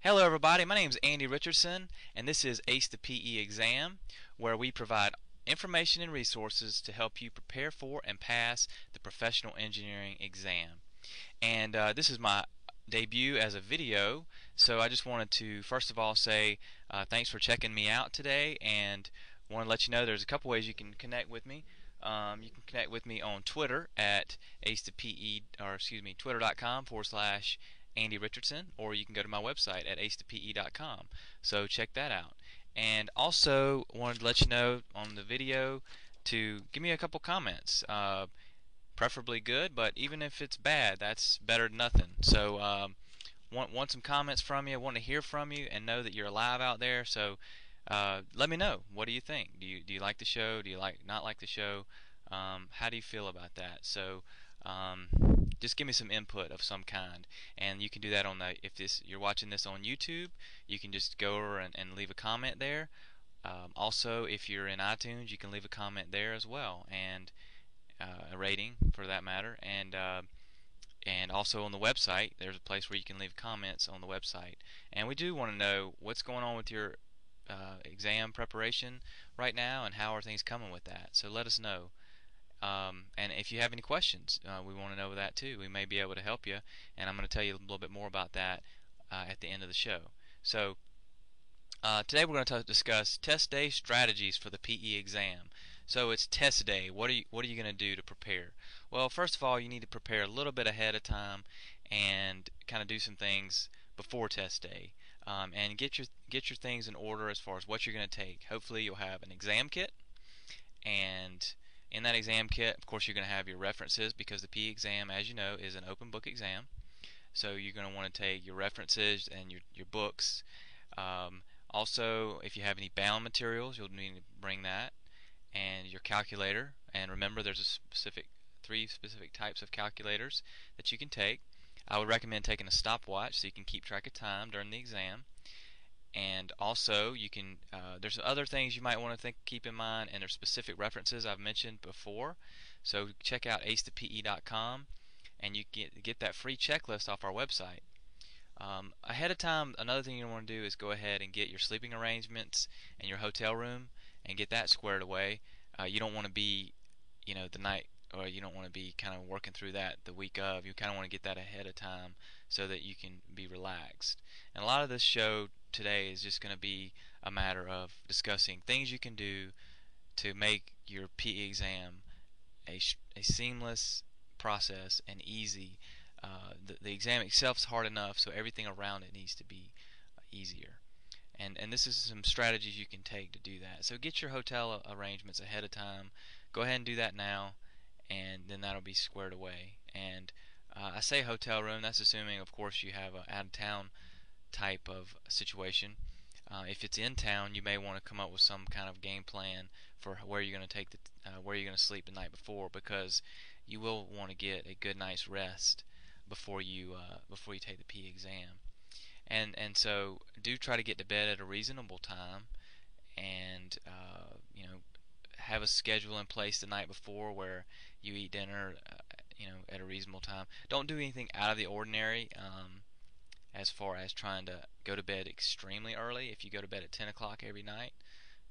Hello everybody, my name is Andy Richardson and this is Ace the PE Exam, where we provide information and resources to help you prepare for and pass the professional engineering exam. And this is my debut as a video, so I just wanted to first of all say thanks for checking me out today, and want to let you know there's a couple ways you can connect with me. You can connect with me on Twitter at twitter.com/Andy Richardson, or you can go to my website at acethepe.com. So check that out. And also wanted to let you know on the video to give me a couple comments. Preferably good, but even if it's bad, that's better than nothing. So want some comments from you. Want to hear from you and know that you're alive out there. So let me know. What do you think? Do you like the show? Do you not like the show? How do you feel about that? So just give me some input of some kind, and you can do that on the if you're watching this on YouTube, you can just go over and leave a comment there. Also, if you're in iTunes, you can leave a comment there as well, and a rating for that matter, and also on the website there's a place where you can leave comments on the website. And we do want to know what's going on with your exam preparation right now, and how are things coming with that. So let us know. And if you have any questions, we want to know that too. We may be able to help you, and I'm going to tell you a little bit more about that at the end of the show. So today we're going to discuss test day strategies for the PE exam. So it's test day. What are you going to do to prepare? Well, first of all, you need to prepare a little bit ahead of time and kind of do some things before test day, and get your things in order as far as what you're going to take. Hopefully, you'll have an exam kit, and in that exam kit, of course, you're going to have your references, because the PE exam, as you know, is an open book exam. So you're going to want to take your references and your books. Also, if you have any bound materials, you'll need to bring that, and your calculator. And remember, there's three specific types of calculators that you can take. I would recommend taking a stopwatch so you can keep track of time during the exam. And also, you can there's other things you might want to keep in mind, and there's specific references I've mentioned before. So check out acethepe.com, and you get that free checklist off our website. Ahead of time, another thing you want to do is go ahead and get your sleeping arrangements and your hotel room and get that squared away. You don't want to be, the night, or you don't want to be kind of working through that the week of. You kind of want to get that ahead of time so that you can be relaxed. And a lot of this show today is just going to be a matter of discussing things you can do to make your PE exam a seamless process and easy. The exam itself is hard enough, so everything around it needs to be easier. And this is some strategies you can take to do that. So get your hotel arrangements ahead of time. Go ahead and do that now, and then that'll be squared away. And I say hotel room, that's assuming, of course, you have an out-of-town type of situation. If it's in town, you may want to come up with some kind of game plan for where you're going to take where you're going to sleep the night before, because you will want to get a good night's rest before you take the PE exam. And so do try to get to bed at a reasonable time, and have a schedule in place the night before where you eat dinner at a reasonable time. Don't do anything out of the ordinary. As far as trying to go to bed extremely early. If you go to bed at 10 o'clock every night,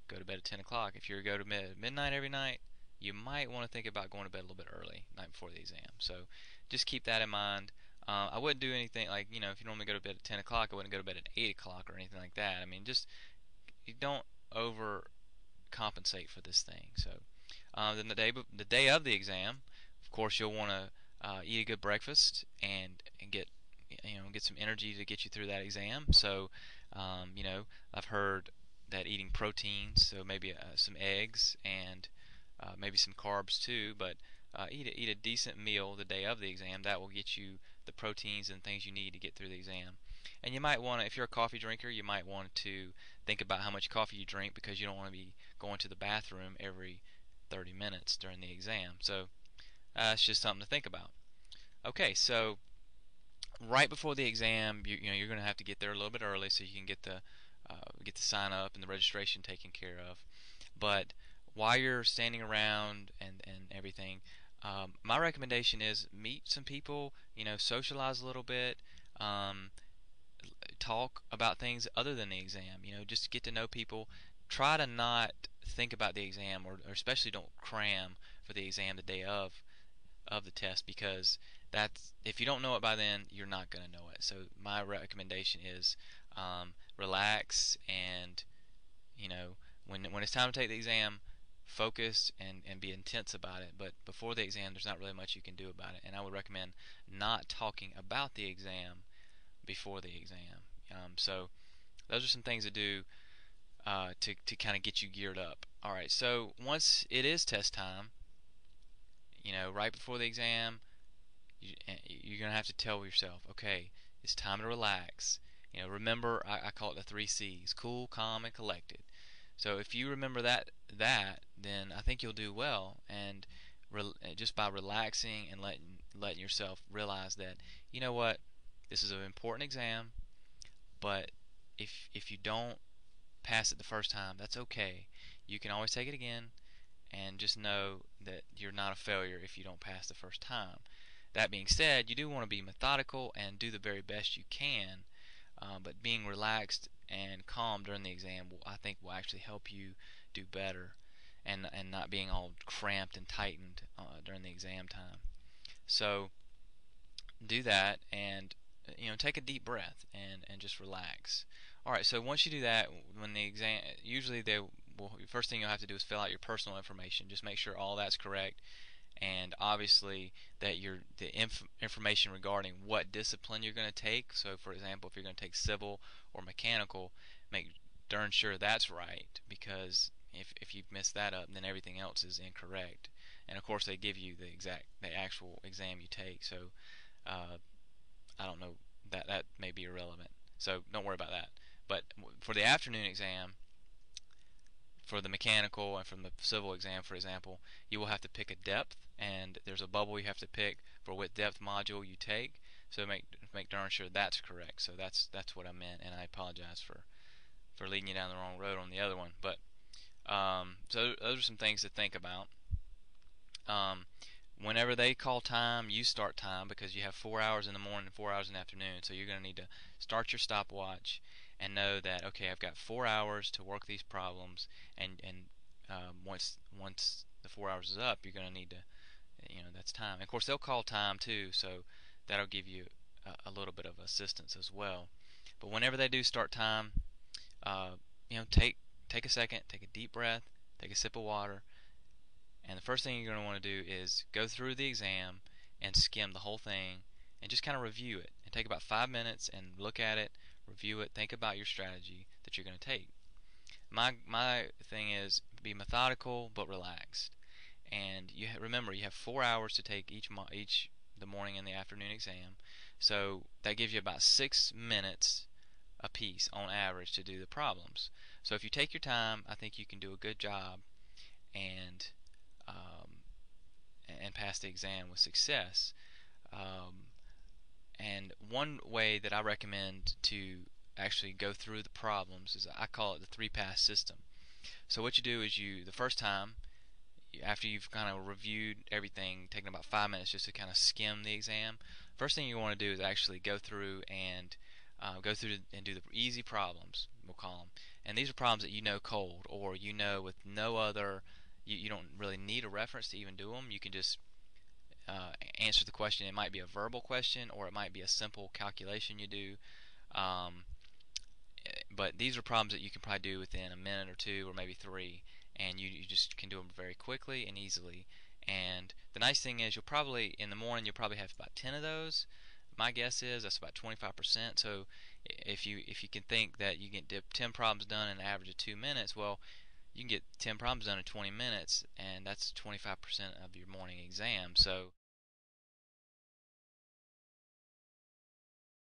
go to bed at 10 o'clock. If you go to bed at midnight every night, you might want to think about going to bed a little bit early the night before the exam. So just keep that in mind. I wouldn't do anything like, if you normally go to bed at 10 o'clock, I wouldn't go to bed at 8 o'clock or anything like that. I mean, just you don't overcompensate for this thing. So then the day of the exam, of course, you'll want to eat a good breakfast and get some energy to get you through that exam. So I've heard that eating proteins, so maybe some eggs and maybe some carbs too, but eat a decent meal the day of the exam. That will get you the proteins and things you need to get through the exam. And you might want to, if you're a coffee drinker, you might want to think about how much coffee you drink, because you don't want to be going to the bathroom every 30 minutes during the exam. So it's just something to think about. Okay, so right before the exam, you're going to have to get there a little bit early so you can get the sign up and the registration taken care of. But while you're standing around and everything, my recommendation is meet some people, socialize a little bit, talk about things other than the exam. Just get to know people. Try to not think about the exam, or especially don't cram for the exam the day of the test, because that's if you don't know it by then, you're not going to know it. So my recommendation is relax, and when it's time to take the exam, focus and be intense about it. But before the exam, there's not really much you can do about it, and I would recommend not talking about the exam before the exam. So those are some things to do to kind of get you geared up. All right, so once it is test time, right before the exam, you're going to have to tell yourself, okay, it's time to relax. Remember, I call it the three C's: cool, calm, and collected. So if you remember then I think you'll do well. And just by relaxing and letting yourself realize that, you know what, this is an important exam, but if you don't pass it the first time, that's okay. You can always take it again, and just know that you're not a failure if you don't pass the first time. That being said, you do want to be methodical and do the very best you can, but being relaxed and calm during the exam, I think, will actually help you do better, and not being all cramped and tightened during the exam time. So do that, and take a deep breath and just relax. All right, so once you do that, when the exam, usually first thing you'll have to do is fill out your personal information. Just make sure all that's correct, and obviously that the information regarding what discipline you're going to take. So for example, if you're going to take civil or mechanical, make darn sure that's right, because if you've messed that up, then everything else is incorrect. And of course they give you the actual exam you take, so uh, I don't know, that may be irrelevant, so don't worry about that. But for the afternoon exam, for the mechanical and from the civil exam, for example, you will have to pick a depth, and there's a bubble you have to pick for what depth module you take. So make darn sure that's correct. So that's what I meant, and I apologize for leading you down the wrong road on the other one. But so those are some things to think about. Um, Whenever they call time, you start time, because you have 4 hours in the morning and 4 hours in the afternoon. So you're going to need to start your stopwatch and know that, okay, I've got 4 hours to work these problems, and once the 4 hours is up, you're going to need to, that's time. And of course, they'll call time too, so that'll give you a little bit of assistance as well. But whenever they do start time, uh, take a second, take a deep breath, take a sip of water, and the first thing you're going to want to do is go through the exam and skim the whole thing and just kind of review it. And take about 5 minutes and look at it, review it, think about your strategy that you're going to take. My thing is be methodical but relaxed. And remember, you have 4 hours to take each the morning and the afternoon exam. So that gives you about 6 minutes a piece on average to do the problems. So if you take your time, I think you can do a good job and um, and pass the exam with success. Um, and one way that I recommend to actually go through the problems is, I call it the three-pass system. So what you do is, the first time, after you've kind of reviewed everything, taking about 5 minutes just to kind of skim the exam, first thing you want to do is actually go through and do the easy problems, we'll call them. And these are problems that you know cold, or with no other, you don't really need a reference to even do them. You can just answer the question. It might be a verbal question, or it might be a simple calculation you do. Um, but these are problems that you can probably do within a minute or two, or maybe three, and you just can do them very quickly and easily. And the nice thing is, in the morning you'll probably have about 10 of those. My guess is that's about 25%. So if you can think that you can get 10 problems done in an average of 2 minutes, well, you can get 10 problems done in 20 minutes, and that's 25% of your morning exam. So